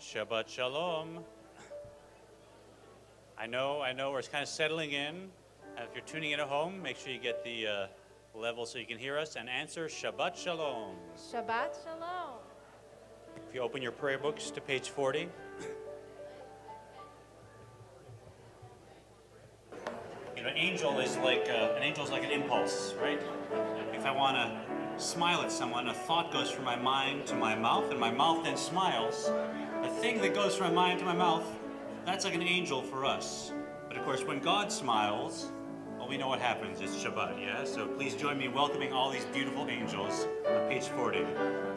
Shabbat Shalom. I know we're kind of settling in. If you're tuning in at home, make sure you get the level so you can hear us and answer Shabbat Shalom. Shabbat Shalom. If you open your prayer books to page 40. You know, an angel is like an impulse, right? If I want to smile at someone, a thought goes from my mind to my mouth, and my mouth then smiles. The thing that goes from my mind to my mouth, that's like an angel for us. But of course, when God smiles, well, we know what happens. It's Shabbat, yeah? So please join me in welcoming all these beautiful angels on page 40. Page 41.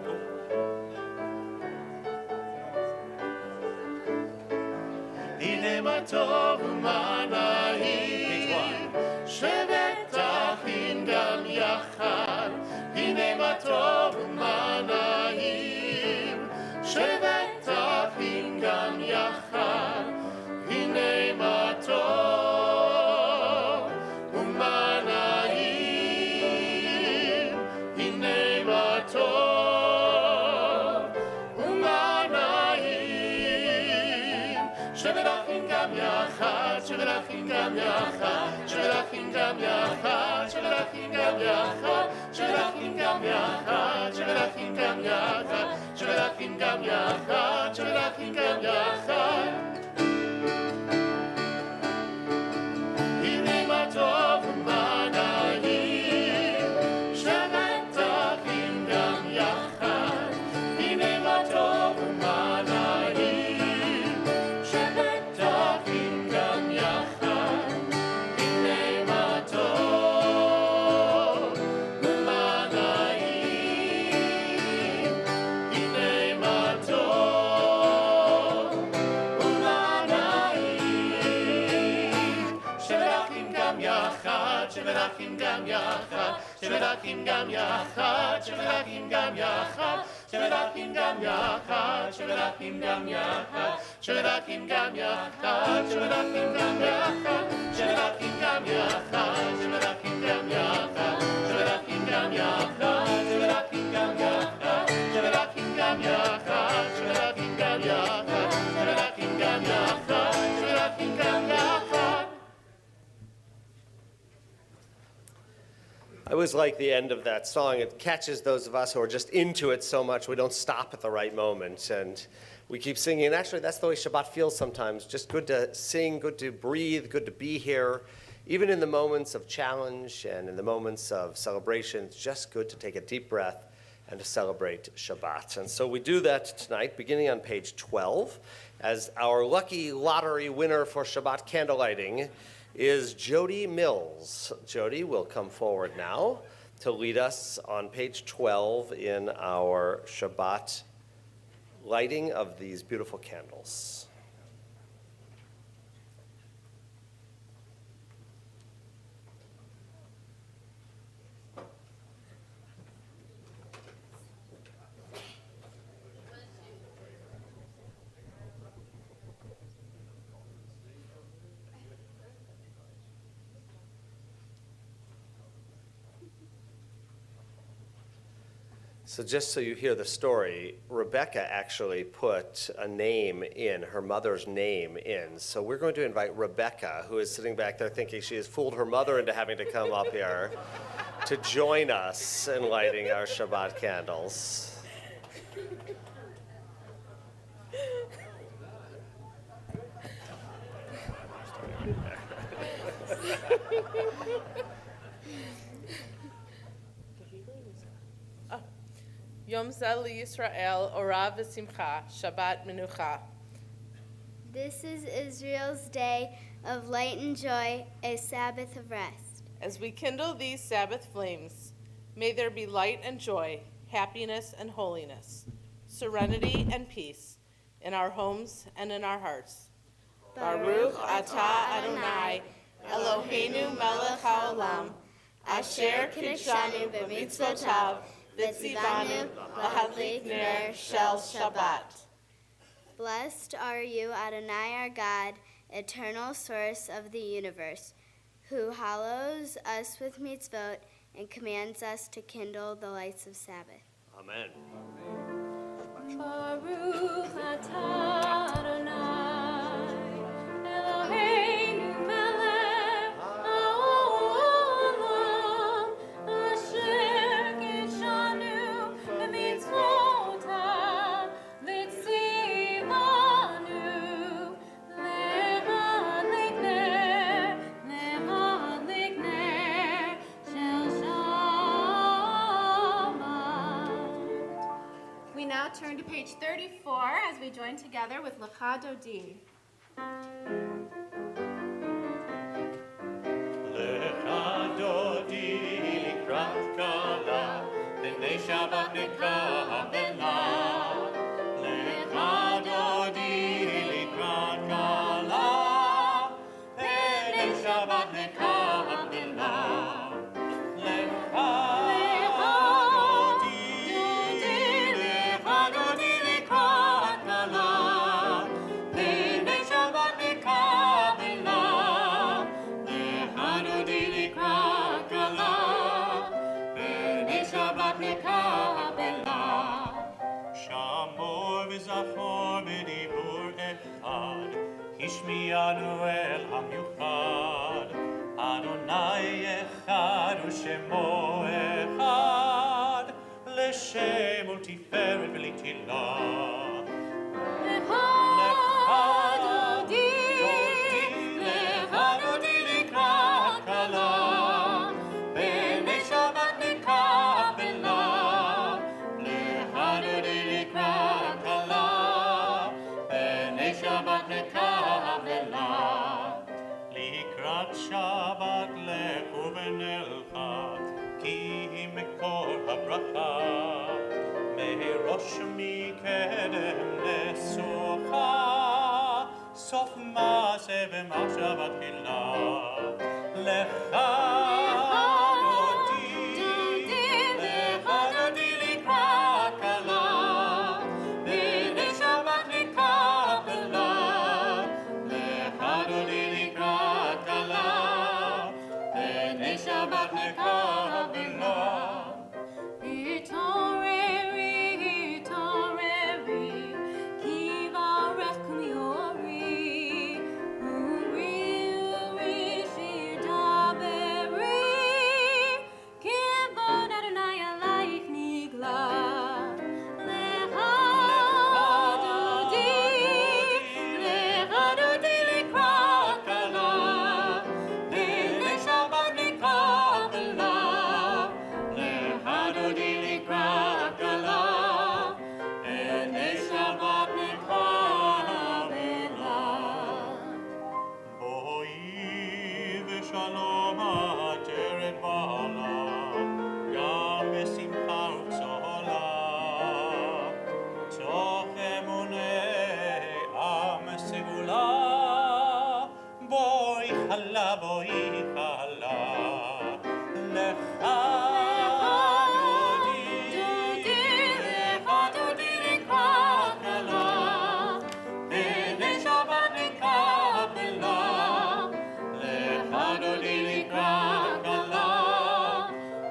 I always like the end of that song. It catches those of us who are just into it so much we don't stop at the right moment. And we keep singing. And actually, that's the way Shabbat feels sometimes. Just good to sing, good to breathe, good to be here. Even in the moments of challenge and in the moments of celebration, it's just good to take a deep breath and to celebrate Shabbat. And so we do that tonight, beginning on page 12, as our lucky lottery winner for Shabbat candlelighting is Jody Mills. Jody will come forward now to lead us on page 12 in our Shabbat lighting of these beautiful candles. So just so you hear the story, Rebecca actually put a name in, her mother's name in. So we're going to invite Rebecca, who is sitting back there thinking she has fooled her mother into having to come up here, to join us in lighting our Shabbat candles. Yom Zeh Yisrael, Orav v'Simcha, Shabbat Menucha. This is Israel's day of light and joy, a Sabbath of rest. As we kindle these Sabbath flames, may there be light and joy, happiness and holiness, serenity and peace in our homes and in our hearts. Baruch atah Adonai, Eloheinu melech haolam, asher kidshanu b'mitzvotav, v'tzivanu lahadlik ner shel Shabbat. Blessed are you, Adonai our God, eternal source of the universe, who hallows us with mitzvot and commands us to kindle the lights of Sabbath. Amen. Baruch atah Turn to page 34 as we join together with Lecha Dodi. Lecha Dodi likrat kala, b'nei Shabbat nekabela. Lecha Dodi likrat kala, b'nei Shabbat nekabela. Zachor b'dibur echad, Hishmiyanu el hamiuchad, Adonai echad u'shemo echad, L'shem u'tiferet v'litilah. Shabbat lechu v'nelcha, ki mekor habracha, merosh mikedem nesucha, sof ma'aseh v'machshava tchila. Lecha dodi likrat kala, b'nei Shabbat nekabela. Lecha dodi likrat kala, b'nei Shabbat nekabela. Hitoreri, ki varech kumiori, uri shidaberi, kivod Adonai alayich nigla. Lecha dodi likrat kala, b'nei Shabbat nekabela. Lecha dodi likrat kala, b'nei Shabbat nekabela. Boi v'shalom ha'ateret ba'ala, gam v'simcha u'tzola, toch emunei am segula. Boi chala, lecha dodi likrat kala, b'nei Shabbat nekabela. Lecha dodi likrat kala,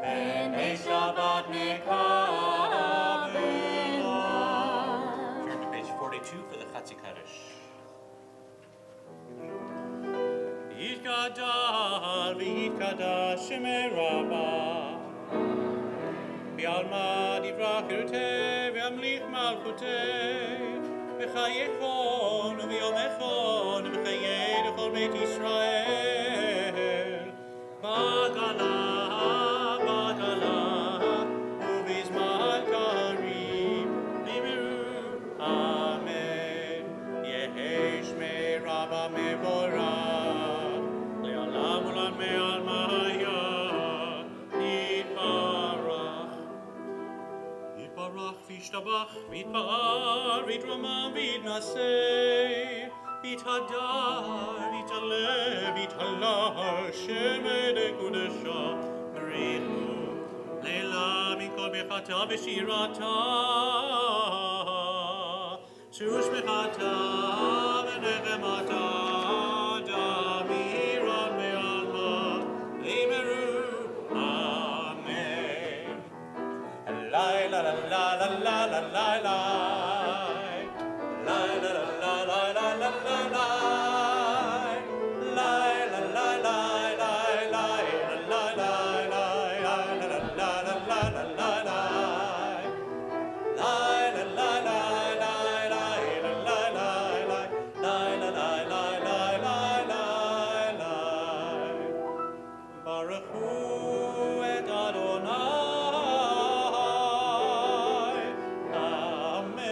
b'nei Shabbat nekabela. Turn to page 42 for the Chatzi Kaddish. Yitkadal v'yitkadash shemei Rabbah, V'alma divrach irteh v'amlich malchuteh, v'chayechon v'yomechon v'chayei l'chol Beit Yisrael. Bagala, u'bizman karim, v'miru, amen. Yehi shmei Rabbah mevorach, le'olam u'lam me'alma hayah, yitbarach. Yitbarach v'yishtabach, v'yitpa'ar, v'yitromam, v'yitnaseh, v'yithadar, v'yitalev, v'yithalah, shemei dekudesha, b'richu, leila mikol bechata v'shirata, tushmechata v'nechemata, damiran me'alma, le'meru, amen. La la la la la la la la la. La la la la la la la la la. La la la la la la la la la la la la la la la. La la la la la la la la la la la la la la. Baruch Hu et Adonai. Amen.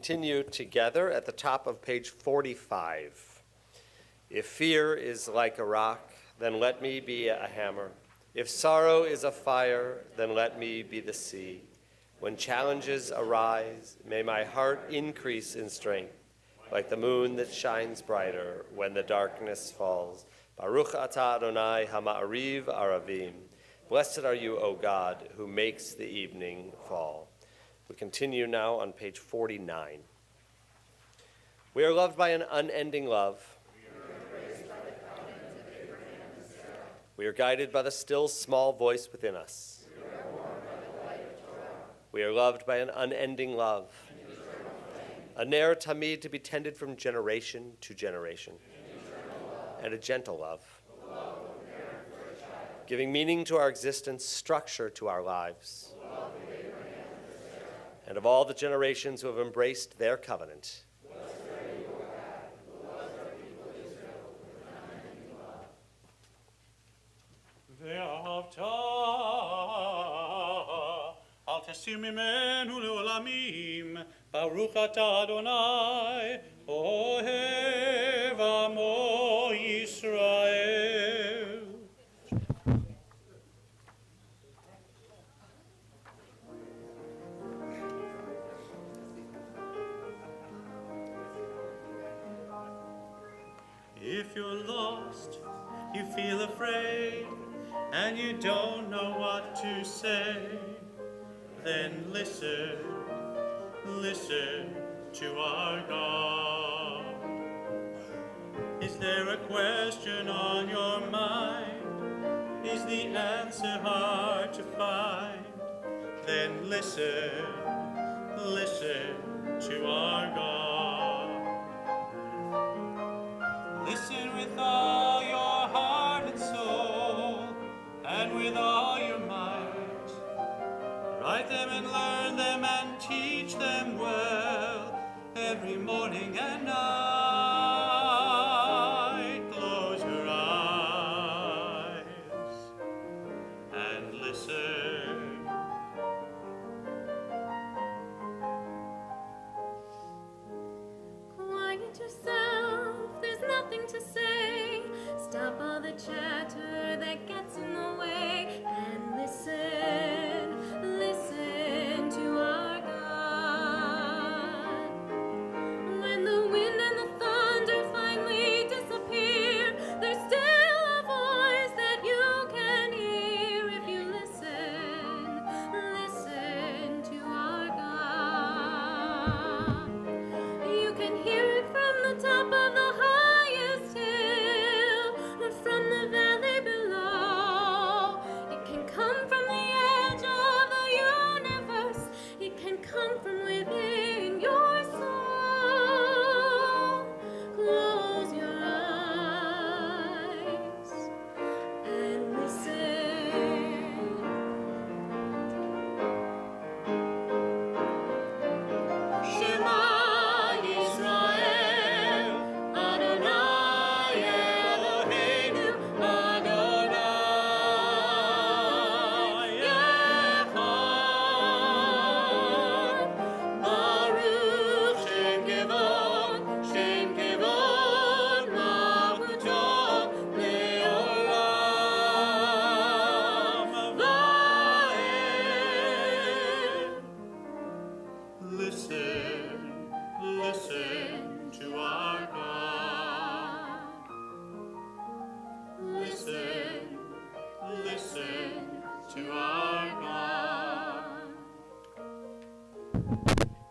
continue together at the top of page 45. If fear is like a rock, then let me be a hammer. If sorrow is a fire, then let me be the sea. When challenges arise, may my heart increase in strength, like the moon that shines brighter when the darkness falls. Baruch atah Adonai hama'ariv aravim. Blessed are you, O God, who makes the evening fall. We continue now on page 49. We are loved by an unending love. We are guided by the still small voice within us. We are loved by an unending love. A ner tamid to be tended from generation to generation. And a gentle love. Giving meaning to our existence, structure to our lives. And of all the generations who have embraced their covenant. Al tasir mimenu leolamim, Baruch atah Adonai, ohev amo Yisrael. If you're lost, you feel afraid, and you don't know what to say, then listen, listen to our God. Is there a question on your mind? Is the answer hard to find? Then listen, listen to our God. Listen with all your heart and soul, and with all your might. Write them and learn them and teach them well, every morning and night. Close your eyes and listen. Quiet yourself, there's nothing to say. Stop all the chatter that gets in the way and listen, listen to our God. When the wind and the thunder finally disappear, there's still a voice that you can hear if you listen, listen to our God. You can hear it from the top of the highest hill, or from the valley below. It can come from the edge of the universe. It can come from within your soul. Close your eyes and listen. Shema Yisrael, Adonai Eloheinu, Adonai Echad. Baruch Shem Kevod Malchuto Leolam Vaed. Listen, listen to our God. Listen, listen to our God.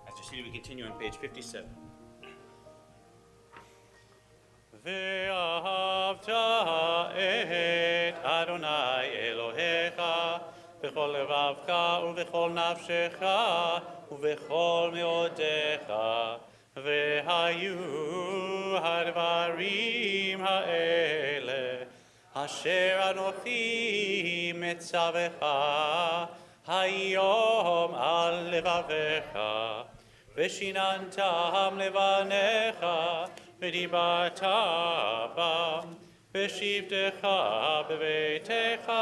As you see, we continue on page 57. ואהבת את אדוני אלוהיך בכל לבבך ובכל נפשך ובכל מאודיך, והיו הדברים האלה אשר אנוכי מצווך היום על לבביך, ושיננתם לבניך ודיברת בם, בשבתך בביתך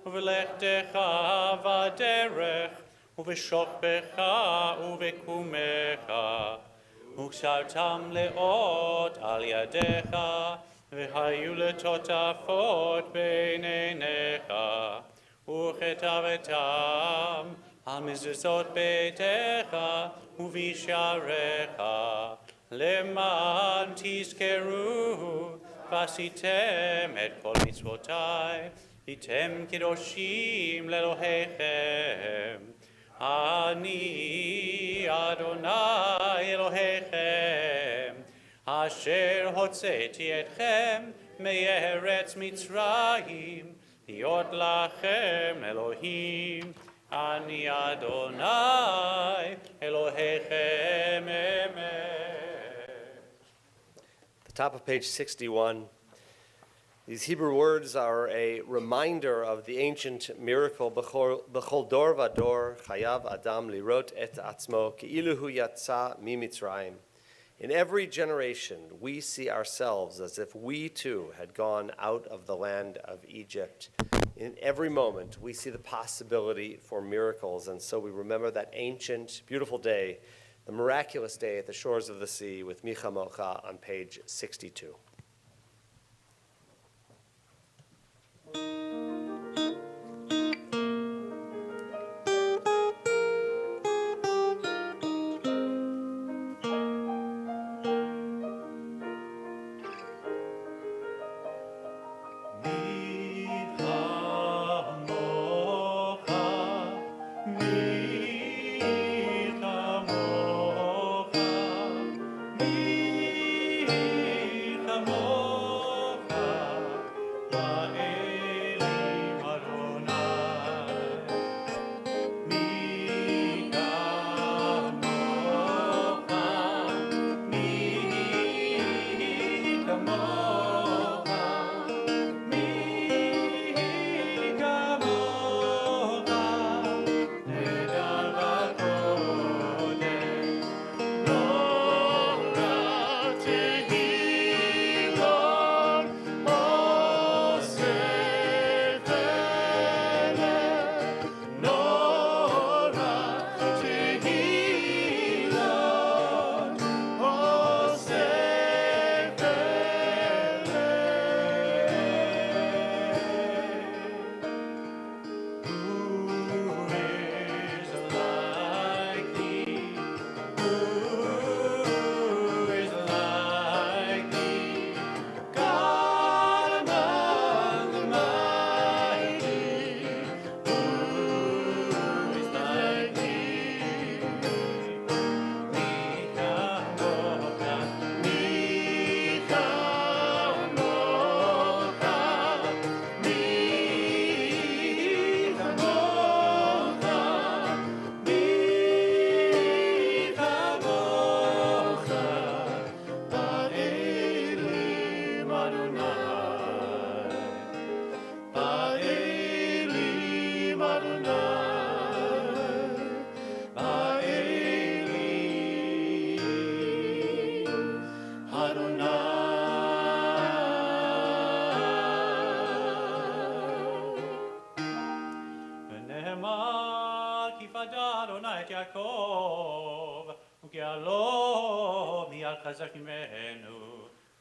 ובלכתך בדרך ובשוכבך ובקומך, וקשרתם לאות על ידיך, והיו לטוטפות בין עיניך, וכתבתם על מזוזות ביתך ובשעריך, למען תזכרו ועשיתם את כל מצוותיי, הייתם קדושים לאלוהיכם. אני אדוני אלוהיכם, אשר הוצאתי אתכם מארץ מצרים, להיות לכם אלוהים. אני אדוני אלוהיכם אמת. The top of page 61. These Hebrew words are a reminder of the ancient miracle, B'chol dor v'dor chayav adam lirot et atzmo ki'ilu hu yatsa mimitzrayim. In every generation, we see ourselves as if we too had gone out of the land of Egypt. In every moment, we see the possibility for miracles, and so we remember that ancient, beautiful day, the miraculous day at the shores of the sea with Micha Mocha on page 62.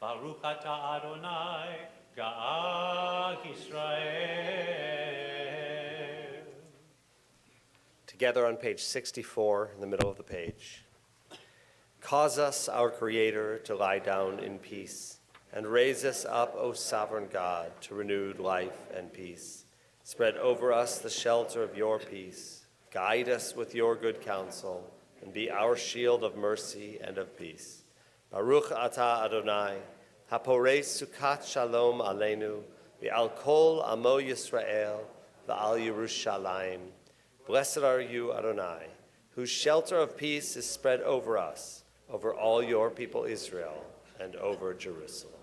Baruch atah Adonai, Ga'al Yisrael. Together on page 64, in the middle of the page. Cause us, our Creator, to lie down in peace, and raise us up, O sovereign God, to renewed life and peace. Spread over us the shelter of your peace. Guide us with your good counsel, and be our shield of mercy and of peace. Baruch atah Adonai, haporei sukat shalom aleinu, ve'al kol amo Yisrael, ve'al Yerushalayim. Blessed are you, Adonai, whose shelter of peace is spread over us, over all your people Israel, and over Jerusalem.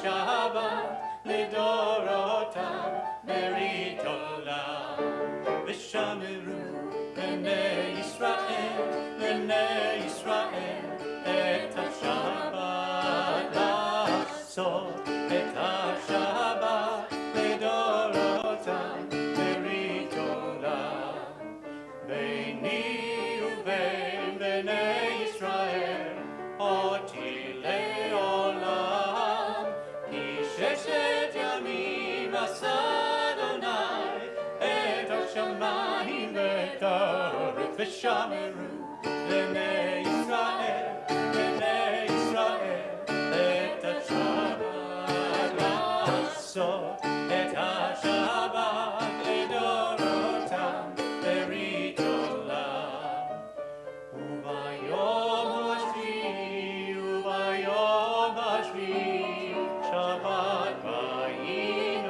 Shabbat, לדורותם, ברית עולם. ושמרו בני ישראל, בני ישראל, את השבת לעשות, את השבת לדורותם, ברית עולם. ביני ובין בני ישראל, אותי לעולם, כי ששת ימים עשה אדוני, את השמיים ואת הארץ, ושמרו בני ישראל, בני ישראל, את השבת לעשות, את השבת לדורותם, ברית עולם. וביום השביעי, וביום השביעי, שבת וינפש.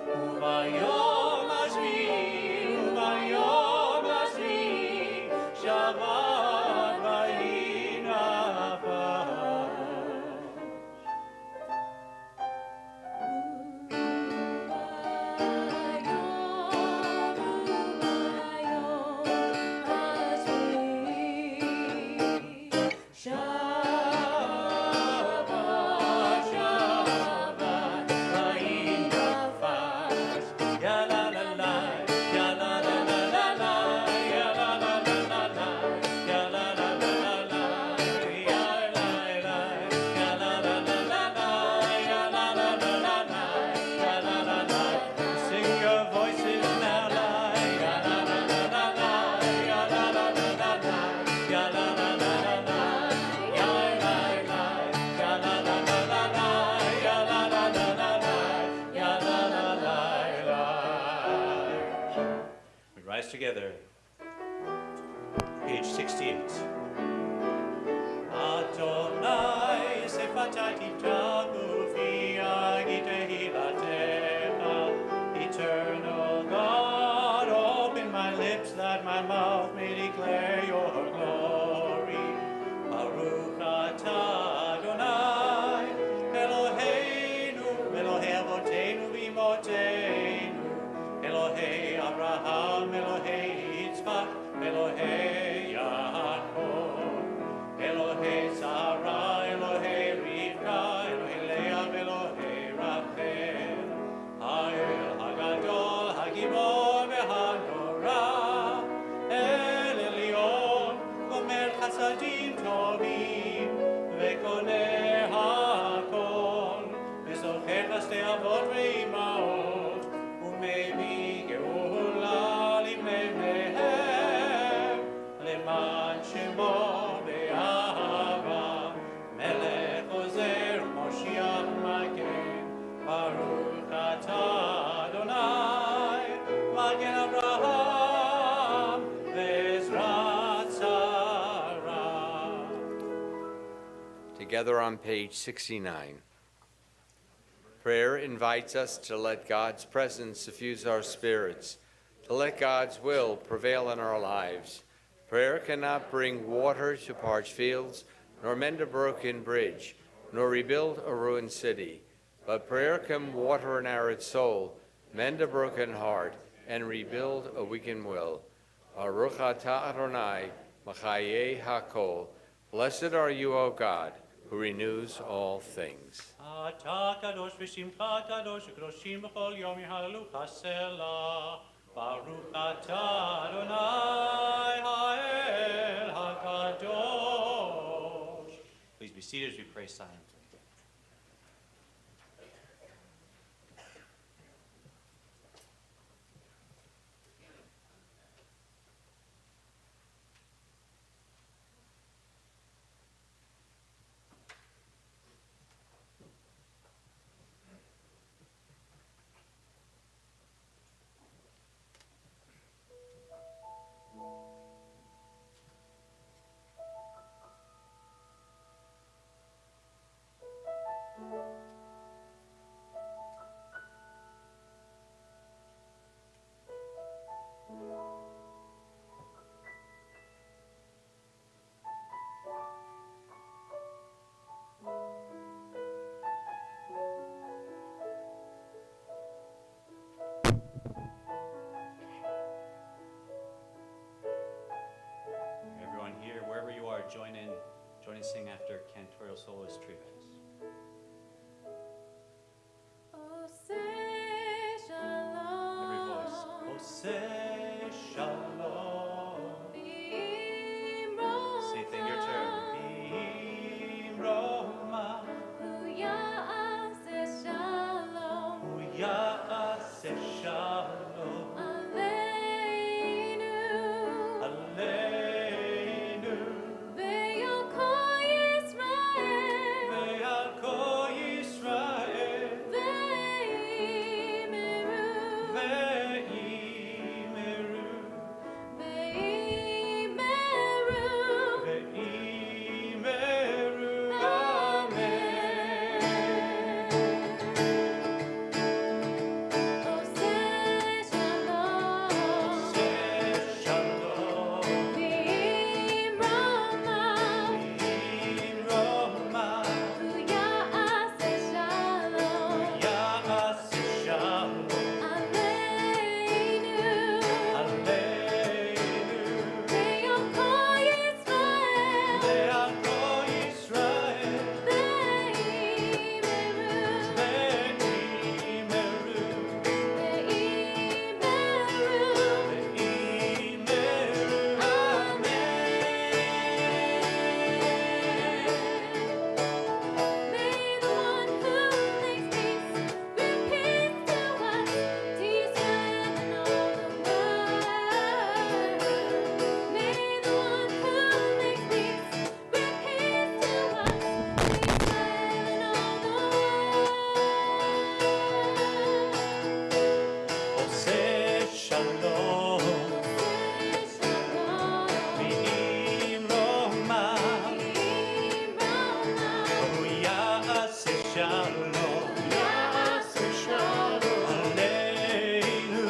וביום השביעי, וביום השביעי, שבת וינפש. Sing your voices now, la la la la la la, la la la la la la, la la la la la la, la la la, la la la la la la, la la la la la la, la la la la. We rise together. Page 68. Adonai sefatati tagu fi agite hilatecha. Eternal God, open my lips that my mouth may declare your glory. Baruch atah Adonai, Eloheinu, Elohei avoteinu v'imotenu, Elohei Abraham, Elohei Yitzchak, Elohei Yaakov, Elohei Sarah, Elohei Rivka, Elohei Leah, Elohei Rachel, Ha'el Hagadol, Hagibor v'Hanora, El Elyon, Gomer Chasadim Tovim, Vekoneh Hakol, Vezocher Chasdei Avot ve'Imaot, Umevi Geula Livnei Bneihem, Leman Shemo be'ahava, Melech Ozer Moshiach Magen, Baruch atah Adonai, Magen Avraham, Ve'ezrat Sarah. Together on page 69. Prayer invites us to let God's presence suffuse our spirits, to let God's will prevail in our lives. Prayer cannot bring water to parched fields, nor mend a broken bridge, nor rebuild a ruined city. But prayer can water an arid soul, mend a broken heart, and rebuild a weakened will. Baruch atah Adonai, Machayeh Hakol. Blessed are you, O God, who renews all things. אתה קדוש ושמך קדוש וקדושים בכל יום יהללוך סלה. ברוך אתה אדוני האל הקדוש. Please be seated as we pray silently. join and sing after cantorial soloist Treebex. Oh, say shalom. Every voice. Oh, say shalom. B'Roma. Sita, your turn. Roma. Uya'aseh shalom. Uya'aseh shalom. Aleinu. Aleinu. Ve'al kol Yisrael. Ve'al kol Yisrael. Ve'imeru. Ve'imeru. Ve'imeru. Ve'imeru. Oh, say shalom. Say shalom. B'Roma. Roma. Uya'aseh shalom. Uya'aseh shalom. Aleinu. Aleinu. Ve'al kol Yisrael. Ve'al kol Yisrael. Ve'imeru. Ve'imeru. Ve'imeru. May the one who makes peace bring peace to us, to Israel and all the world. May the one who makes peace bring peace to us, to Israel and all the world. Oh, say shalom. Say shalom. B'Roma. B'Roma. Uya'aseh shalom. Uya'aseh shalom. Aleinu.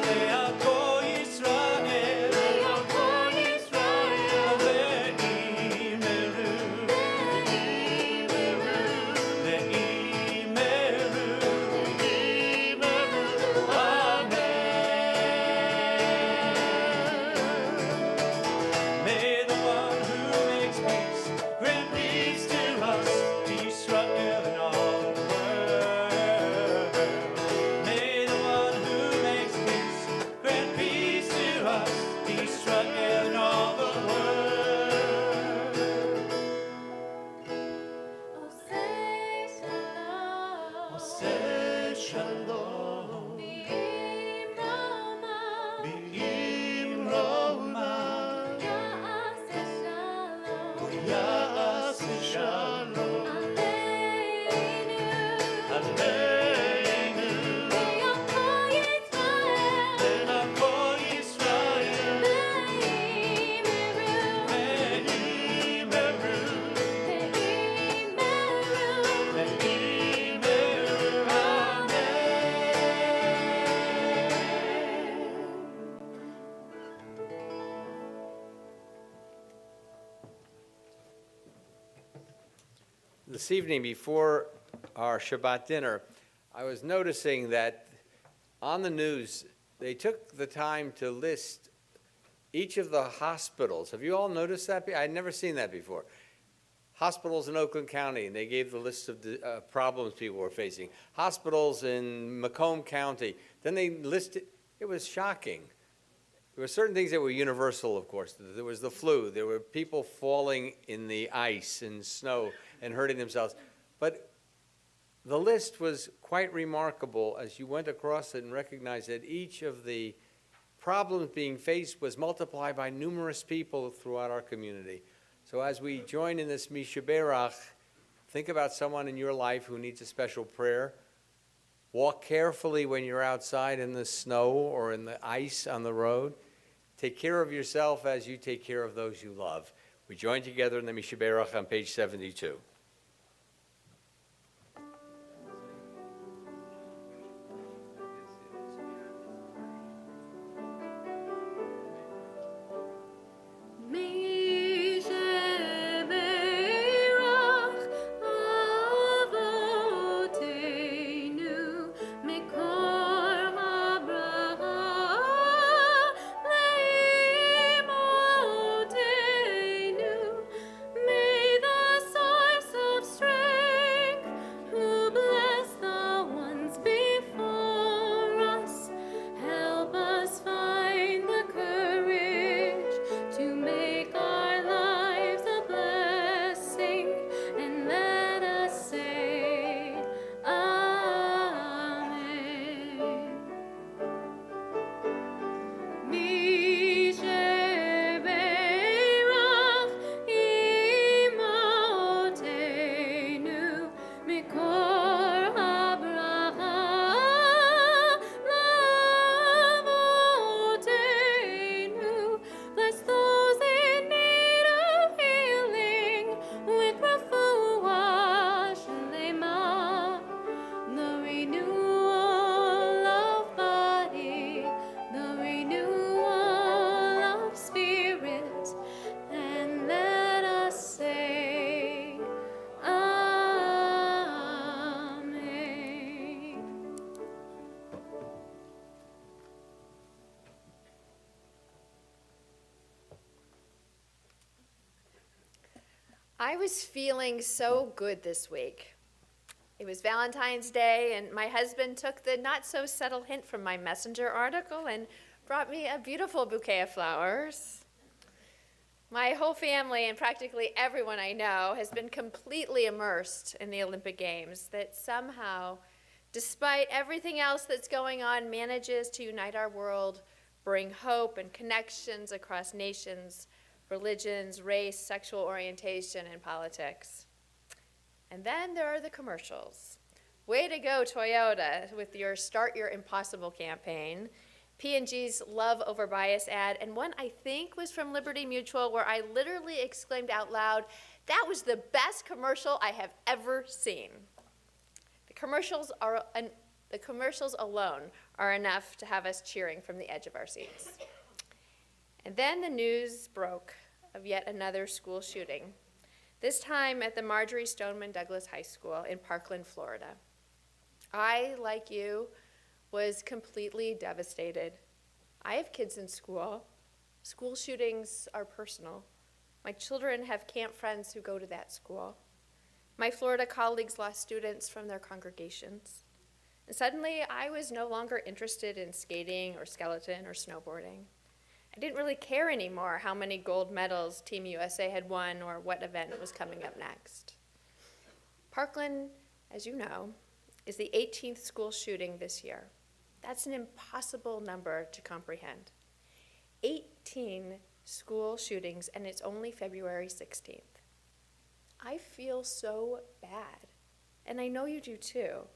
Ve'al kol Yisrael. Ve'al kol Yisrael. Ve'imeru. Ve'imeru. May the one who makes peace grant peace to us, to Israel and all the world. May the one who makes peace grant peace to us, to Israel and all the world. Oh, say shalom. Oh, say shalom. B'Roma. B'Roma. Uya'aseh shalom. Uya'aseh shalom. Aleinu. Aleinu. Ve'al kol Yisrael. Ve'al kol Yisrael. Ve'imeru. Ve'imeru. Ve'imeru. This evening before our Shabbat dinner, I was noticing that on the news, they took the time to list each of the hospitals. Have you all noticed that? I'd never seen that before. Hospitals in Oakland County, and they gave the list of the problems people were facing. Hospitals in Macomb County. Then they listed, it was shocking. There were certain things that were universal, of course. There was the flu. There were people falling in the ice and snow and hurting themselves. But the list was quite remarkable as you went across it and recognized that each of the problems being faced was multiplied by numerous people throughout our community. So as we join in this Mishaberach, think about someone in your life who needs a special prayer. Walk carefully when you're outside in the snow or in the ice on the road. Take care of yourself as you take care of those you love. We join together in the Mishaberach on page 72. Avotenu, I was feeling so good this week. It was Valentine's Day, and my husband took the not-so-subtle hint from my Messenger article and brought me a beautiful bouquet of flowers. My whole family and practically everyone I know has been completely immersed in the Olympic Games that somehow, despite everything else that's going on, manages to unite our world, bring hope and connections across nations, religions, race, sexual orientation, and politics. And then there are the commercials. Way to go, Toyota, with your Start Your Impossible campaign, P&G's Love Over Bias ad, and one I think was from Liberty Mutual where I literally exclaimed out loud, "That was the best commercial I have ever seen." The commercials alone are enough to have us cheering from the edge of our seats. And then the news broke of yet another school shooting, this time at the Marjorie Stoneman Douglas High School in Parkland, Florida. I, like you, was completely devastated. I have kids in school. School shootings are personal. My children have camp friends who go to that school. My Florida colleagues lost students from their congregations. And suddenly, I was no longer interested in skating or skeleton or snowboarding. I didn't really care anymore how many gold medals Team USA had won or what event was coming up next. Parkland, as you know, is the 18th school shooting this year. That's an impossible number to comprehend. 18 school shootings, and it's only February 16th. I feel so bad, and I know you do too,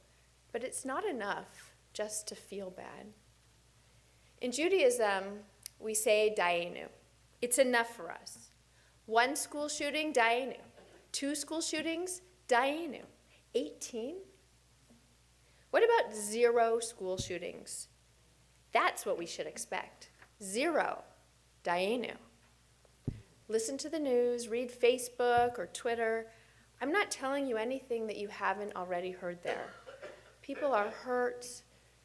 but it's not enough just to feel bad. In Judaism, we say dayenu. It's enough for us. One school shooting, dayenu. 2 school shootings, dayenu. 18? What about 0 school shootings? That's what we should expect. 0, dayenu. Listen to the news, read Facebook or Twitter. I'm not telling you anything that you haven't already heard there. People are hurt,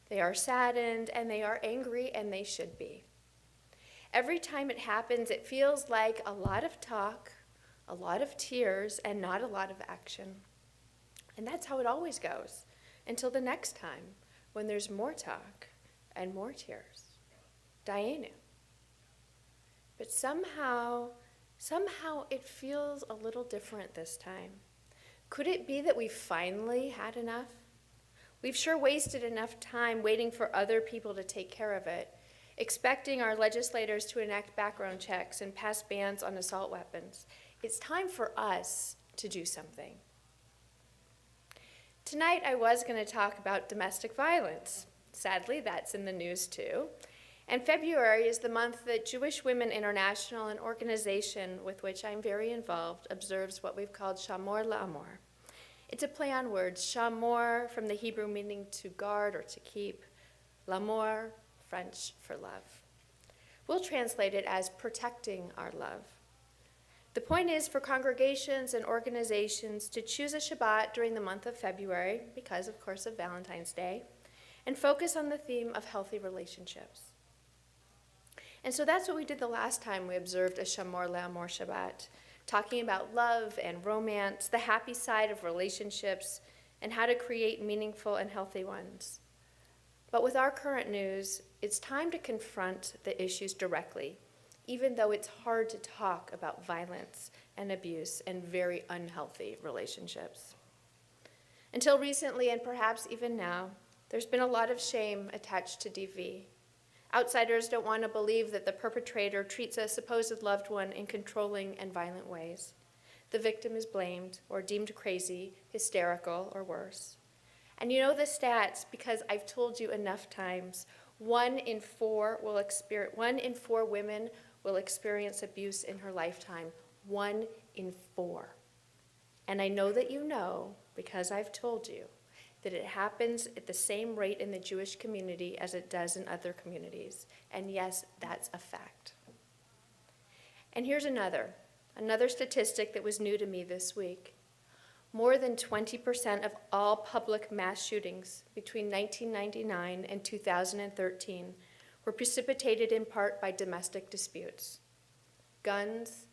they are saddened, and they are angry, and they should be. Every time it happens, it feels like a lot of talk, a lot of tears, and not a lot of action. And that's how it always goes, until the next time, when there's more talk and more tears. Dayenu. But somehow it feels a little different this time. Could it be that we finally had enough? We've sure wasted enough time waiting for other people to take care of it, expecting our legislators to enact background checks and pass bans on assault weapons. It's time for us to do something. Tonight I was going to talk about domestic violence. Sadly, that's in the news too. And February is the month that Jewish Women International, an organization with which I'm very involved, observes what we've called Shamor La'amor. It's a play on words, Shamor from the Hebrew meaning to guard or to keep, L'Amour, French for love. We'll translate it as protecting our love. The point is for congregations and organizations to choose a Shabbat during the month of February, because of course of Valentine's Day, and focus on the theme of healthy relationships. And so that's what we did the last time we observed a Shamor La'amor Shabbat, talking about love and romance, the happy side of relationships, and how to create meaningful and healthy ones. But with our current news, it's time to confront the issues directly, even though it's hard to talk about violence and abuse and very unhealthy relationships. Until recently, and perhaps even now, there's been a lot of shame attached to DV. Outsiders don't want to believe that the perpetrator treats a supposed loved one in controlling and violent ways. The victim is blamed or deemed crazy, hysterical, or worse. And you know the stats because I've told you enough times. 1 in 4 women will experience abuse in her lifetime. 1 in 4. And I know that you know, because I've told you, that it happens at the same rate in the Jewish community as it does in other communities. And yes, that's a fact. And here's another statistic that was new to me this week. More than 20% of all public mass shootings between 1999 and 2013 were precipitated in part by domestic disputes. Guns,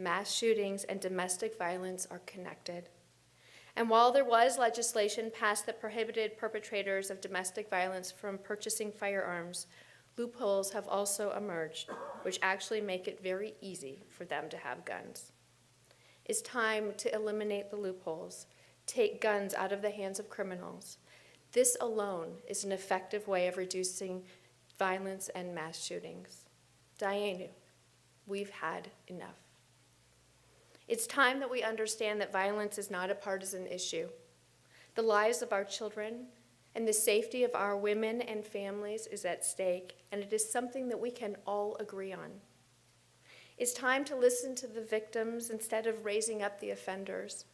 mass shootings, and domestic violence are connected. And while there was legislation passed that prohibited perpetrators of domestic violence from purchasing firearms, loopholes have also emerged, which actually make it very easy for them to have guns. It's time to eliminate the loopholes, take guns out of the hands of criminals. This alone is an effective way of reducing violence and mass shootings. Dayenu, we've had enough. It's time that we understand that violence is not a partisan issue. The lives of our children and the safety of our women and families is at stake, and it is something that we can all agree on. It's time to listen to the victims instead of raising up the offenders.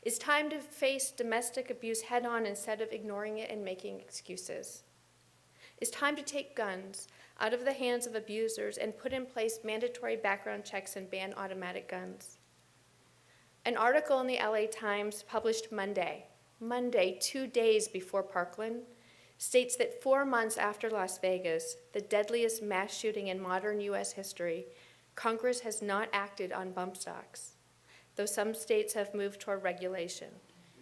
It's time to face domestic abuse head-on instead of ignoring it and making excuses. It's time to take guns out of the hands of abusers and put in place mandatory background checks and ban automatic guns. An article in the LA Times published Monday, 2 days before Parkland, states that 4 months after Las Vegas, the deadliest mass shooting in modern U.S. history, Congress has not acted on bump stocks, though some states have moved toward regulation.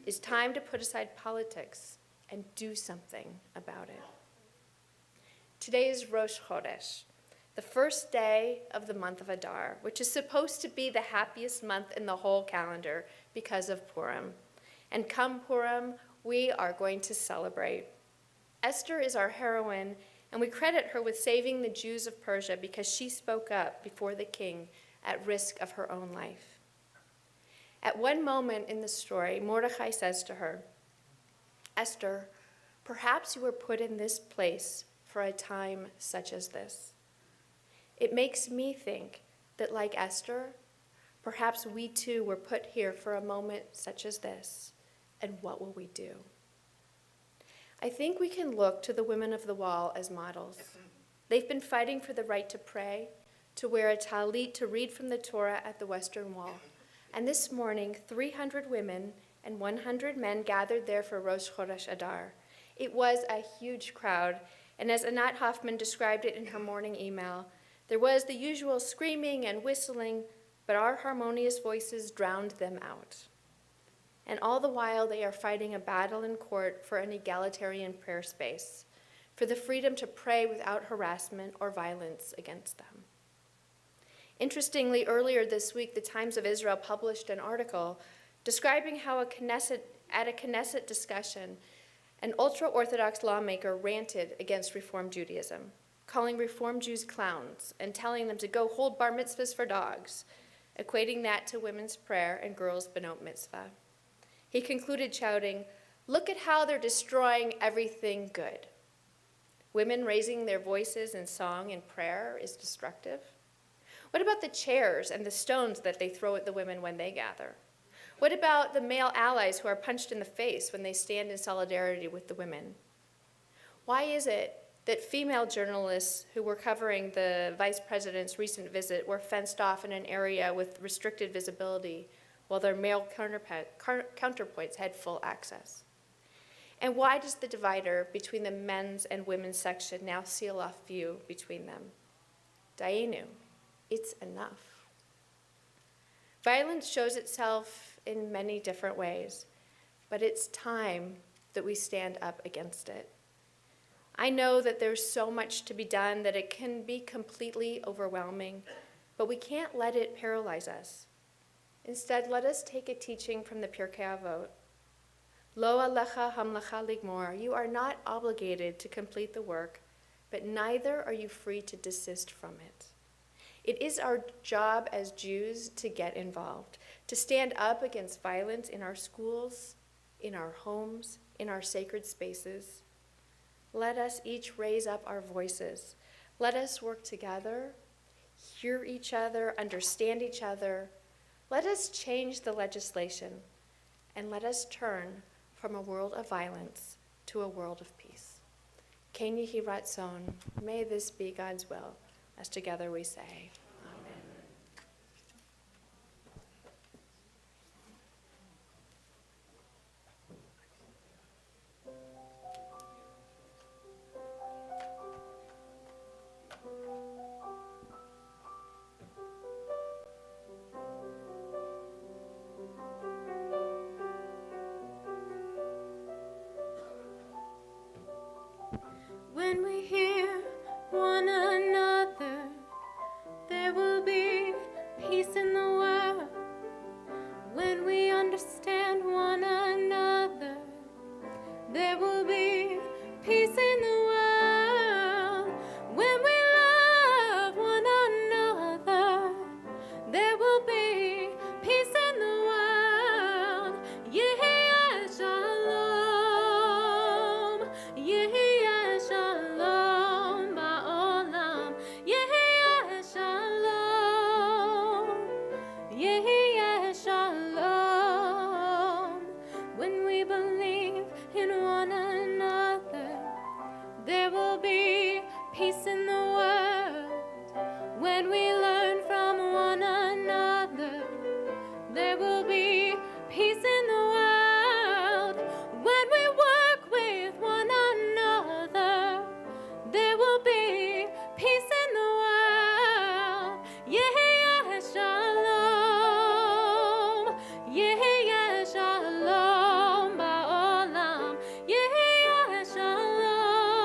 It's time to put aside politics and do something about it. Today is Rosh Chodesh, the first day of the month of Adar, which is supposed to be the happiest month in the whole calendar because of Purim. And come Purim, we are going to celebrate. Esther is our heroine, and we credit her with saving the Jews of Persia because she spoke up before the king at risk of her own life. At one moment in the story, Mordecai says to her, "Esther, perhaps you were put in this place for a time such as this." It makes me think that, like Esther, perhaps we too were put here for a moment such as this, and what will we do? I think we can look to the women of the wall as models. They've been fighting for the right to pray, to wear a talit, to read from the Torah at the Western Wall. And this morning, 300 women and 100 men gathered there for Rosh Chodesh Adar. It was a huge crowd, and as Anat Hoffman described it in her morning email, there was the usual screaming and whistling, but our harmonious voices drowned them out. And all the while, they are fighting a battle in court for an egalitarian prayer space, for the freedom to pray without harassment or violence against them. Interestingly, earlier this week, the Times of Israel published an article describing how at a Knesset discussion, an ultra-Orthodox lawmaker ranted against Reform Judaism, calling Reform Jews clowns and telling them to go hold bar mitzvahs for dogs, equating that to women's prayer and girls' benot mitzvah. He concluded shouting, "Look at how they're destroying everything good. Women raising their voices in song and prayer is destructive. What about the chairs and the stones that they throw at the women when they gather? What about the male allies who are punched in the face when they stand in solidarity with the women? Why is it that female journalists who were covering the vice president's recent visit were fenced off in an area with restricted visibility while their male counterpoints had full access? And why does the divider between the men's and women's section now seal off view between them? Dayenu, it's enough." Violence shows itself in many different ways, but it's time that we stand up against it. I know that there's so much to be done that it can be completely overwhelming, but we can't let it paralyze us. Instead, let us take a teaching from the Pirkei Avot. Lo alecha hamlacha ligmor. You are not obligated to complete the work, but neither are you free to desist from it. It is our job as Jews to get involved, to stand up against violence in our schools, in our homes, in our sacred spaces. Let us each raise up our voices. Let us work together, hear each other, understand each other. Let us change the legislation, and let us turn from a world of violence to a world of peace. Ken Yehi Ratzon, may this be God's will, as together we say, Amen. When we hear one another, there will be peace in the world. When we understand one another, there will be peace in the world. When we love one another, there will be peace in the world. Yeah, shalom. Yeah, shalom. Ba'olam. Yeah, shalom. Yeah, shalom. When we believe in one another, there will be peace in the world. When we learn from one another, there will be peace in the world. When we work with one another, there will be peace in the world. Yeah, shalom. Yeah, shalom. Ba'olam. Yeah, shalom.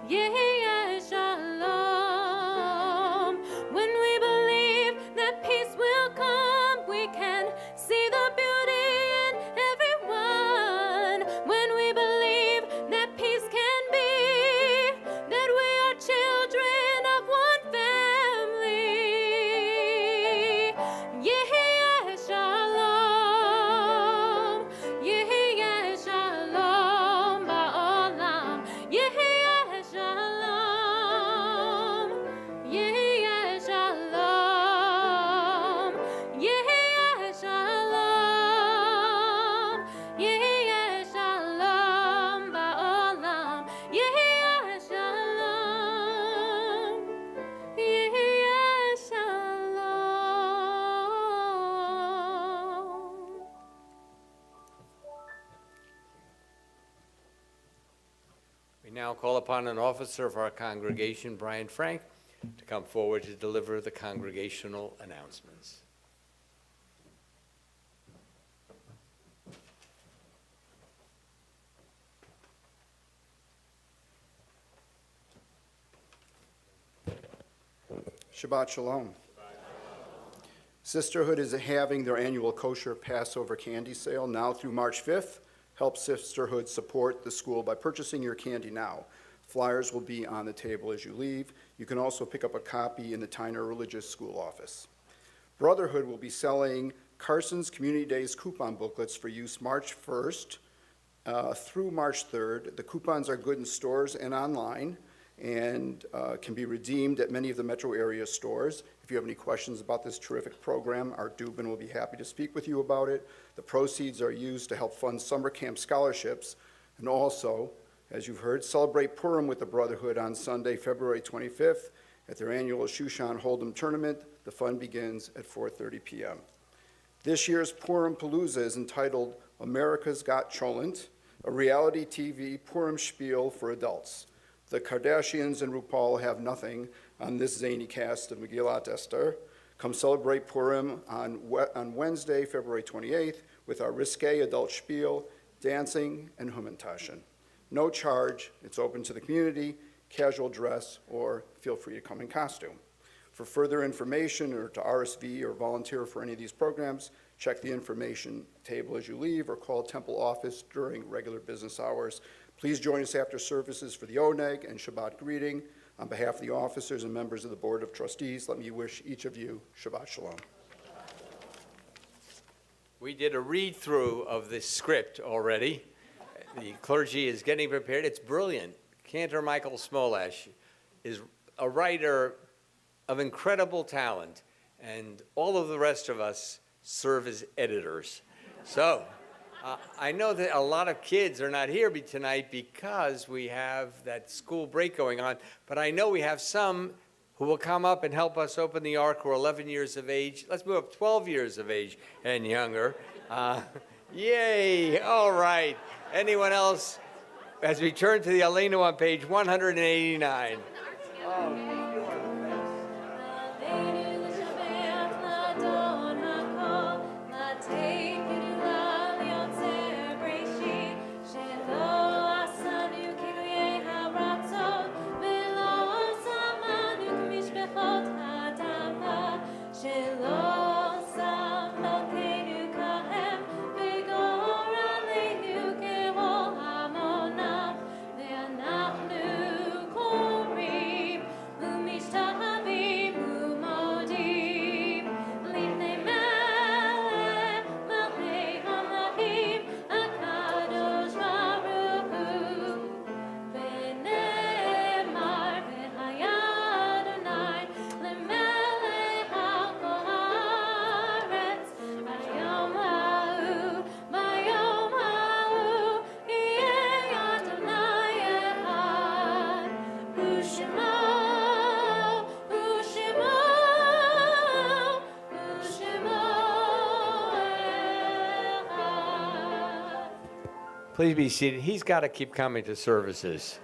Yeah, shalom. When we believe that peace will come, we can see the beauty in everyone. When we believe that peace can be, that we are children of one family. Yeah, shalom. Yeah, shalom. Ba'olam. Yeah, shalom. Yeah, shalom. Yeah, shalom. Yeah, shalom. Ba'olam. Yeah, shalom. Yeah, shalom. We now call upon an officer of our congregation, Brian Frank, to come forward to deliver the congregational announcements. Shabbat Shalom. Sisterhood is having their annual kosher Passover candy sale now through March 5th. Help Sisterhood support the school by purchasing your candy now. Flyers will be on the table as you leave. You can also pick up a copy in the Tyner Religious School office. Brotherhood will be selling Carson's Community Days coupon booklets for use March 1st through March 3rd. The coupons are good in stores and online and can be redeemed at many of the metro area stores. If you have any questions about this terrific program, Art Dubin will be happy to speak with you about it. The proceeds are used to help fund summer camp scholarships and also, as you've heard, celebrate Purim with the Brotherhood on Sunday, February 25th at their annual Shushan Hold'em tournament. The fun begins at 4:30 p.m. This year's Purim Palooza is entitled America's Got Cholent, a reality TV Purim spiel for adults. The Kardashians and RuPaul have nothing on this zany cast of Megillat Esther. Come celebrate Purim on Wednesday, February 28th with our risque adult spiel, dancing, and humantaschen. No charge, it's open to the community, casual dress, or feel free to come in costume. For further information or to RSV or volunteer for any of these programs, check the information table as you leave or call Temple office during regular business hours. Please join us after services for the Oneg and Shabbat greeting. On behalf of the officers and members of the Board of Trustees, let me wish each of you Shabbat Shalom. We did a read-through of this script already. The clergy is getting prepared. It's brilliant. Cantor Michael Smolash is a writer of incredible talent, and all of the rest of us serve as editors. So I know that a lot of kids are not here tonight because we have that school break going on, but I know we have some who will come up and help us open the Ark who are 11 years of age. Let's move up 12 years of age and younger. Yay, all right. Anyone else? As we turn to the Aleinu on page 189. Oh. Please be seated. He's got to keep coming to services.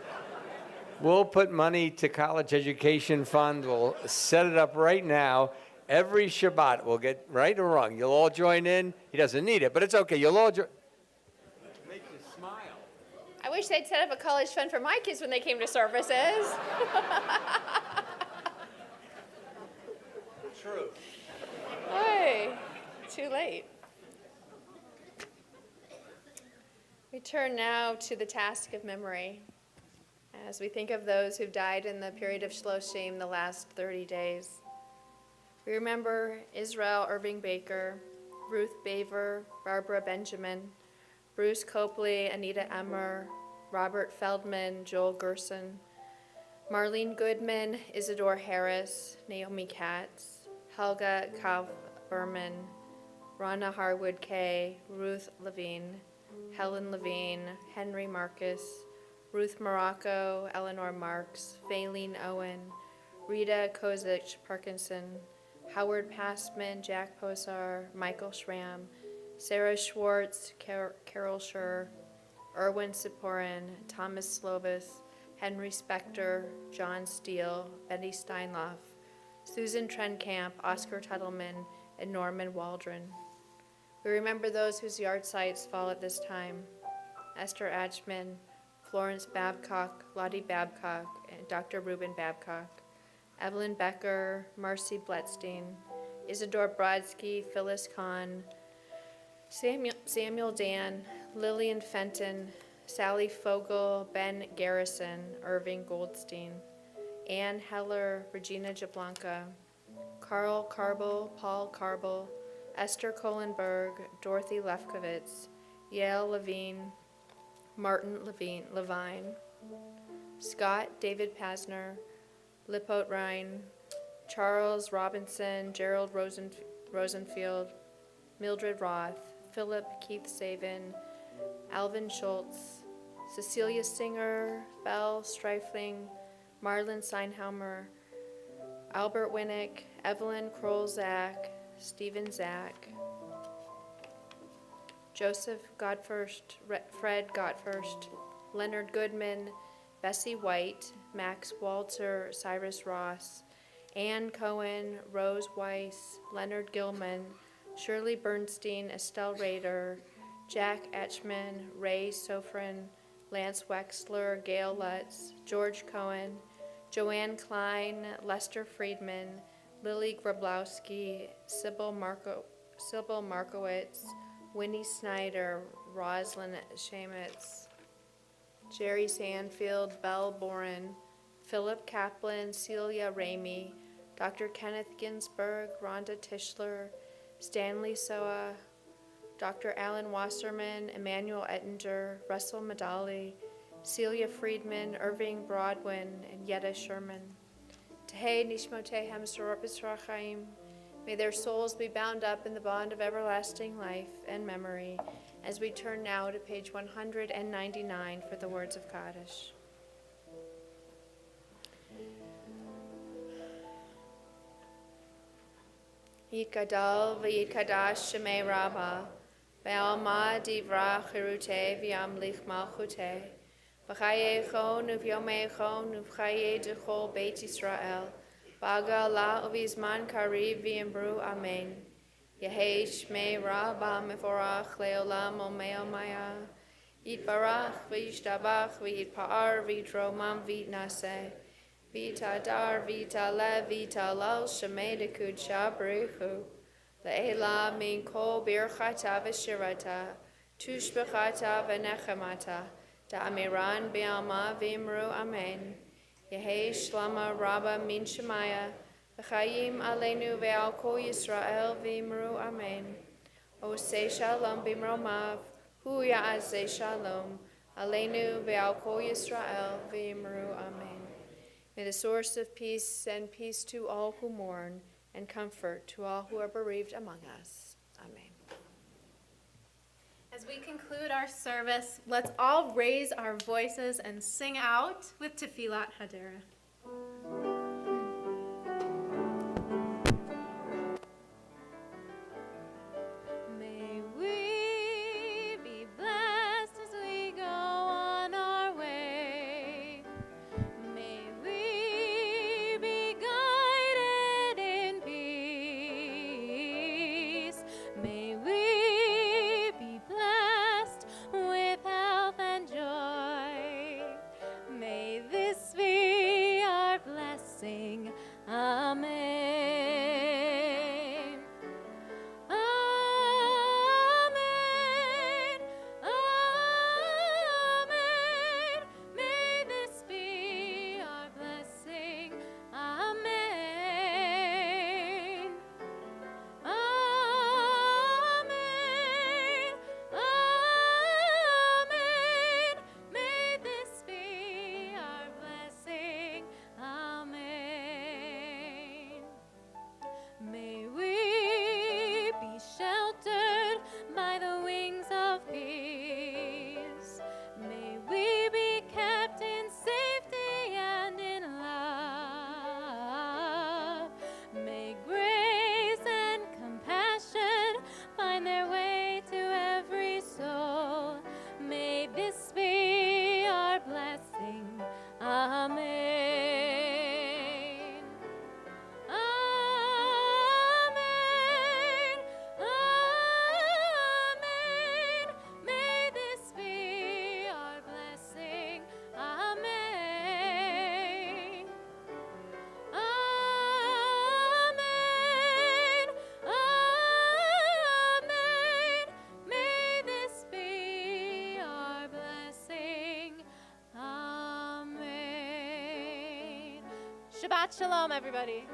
We'll put money to college education fund. We'll set it up right now. Every Shabbat, we'll get right or wrong. You'll all join in. He doesn't need it, but it's okay. You'll all join. Make you smile. I wish they'd set up a college fund for my kids when they came to services. True. Hey, too late. We turn now to the task of memory as we think of those who've died in the period of Shloshim the last 30 days. We remember Israel Irving Baker, Ruth Baver, Barbara Benjamin, Bruce Copley, Anita Emmer, Robert Feldman, Joel Gerson, Marlene Goodman, Isidore Harris, Naomi Katz, Helga Kav Berman, Ronna Harwood Kay, Ruth Levine, Helen Levine, Henry Marcus, Ruth Morocco, Eleanor Marks, Faylene Owen, Rita Kozic Parkinson, Howard Passman, Jack Posar, Michael Schramm, Sarah Schwartz, Carol Schur, Erwin Siporin, Thomas Slovis, Henry Spector, John Steele, Betty Steinloff, Susan Trenkamp, Oscar Tuttleman, and Norman Waldron. We remember those whose yard sites fall at this time: Esther Atchman, Florence Babcock, Lottie Babcock, and Dr. Reuben Babcock, Evelyn Becker, Marcy Bletstein, Isidore Brodsky, Phyllis Kahn, Samuel Dan, Lillian Fenton, Sally Fogel, Ben Garrison, Irving Goldstein, Ann Heller, Regina Jablanca, Carl Carble, Paul Carble, Esther Kohlenberg, Dorothy Lefkowitz, Yael Levine, Martin Levine, Scott David Pasner, Lipote Rhine, Charles Robinson, Gerald Rosenfield, Mildred Roth, Philip Keith Savin, Alvin Schultz, Cecilia Singer, Belle Streifling, Marlon Seinheimer, Albert Winnick, Evelyn Kroll-Zach, Stephen Zach, Joseph Godfirst, Fred Godfirst, Leonard Goodman, Bessie White, Max Walter, Cyrus Ross, Ann Cohen, Rose Weiss, Leonard Gilman, Shirley Bernstein, Estelle Rader, Jack Etchman, Ray Sofrin, Lance Wexler, Gail Lutz, George Cohen, Joanne Klein, Lester Friedman, Lily Grablowski, Sybil Markowitz, Winnie Snyder, Roslyn Shamitz, Jerry Sandfield, Belle Boren, Philip Kaplan, Celia Ramey, Dr. Kenneth Ginsberg, Rhonda Tischler, Stanley Soa, Dr. Alan Wasserman, Emmanuel Ettinger, Russell Medali, Celia Friedman, Irving Broadwin, and Yetta Sherman. Tehei Nishmotehem Sorot B'Srachaim. May their souls be bound up in the bond of everlasting life and memory, as we turn now to page 199 for the words of Kaddish. Yitgadal v'yitkadash shemei Rabbah, ve'alma divra chirute v'yamlich malchute, v'chayechon uv'yomechon uv'chaye d'chol Beit Yisrael, v'agala uv'izman kariv v'yimru amen. Yehei shmei Rabbah mevorach le'olam omeomaya, yitbarach v'yishtabach v'yitpa'ar v'yitromam v'yitnaseh, Vitadar, Vitale, Vitalal, Shemei Dekud Shabrichu, Le'ela min kol birchata v'shirata, tushbechata v'nechemata, da'amiran bi'alma v'imru amen. Yehei shlama rabba min shemaya, v'chayim aleinu ve'al kol Yisrael v'imru amen. Osei shalom b'mromav, hu ya'azei shalom, aleinu ve'al kol Yisrael v'imru amen. May the source of peace send peace to all who mourn and comfort to all who are bereaved among us. Amen. As we conclude our service, let's all raise our voices and sing out with Tefillat Hadera. May we be blessed as we Shabbat Shalom, everybody.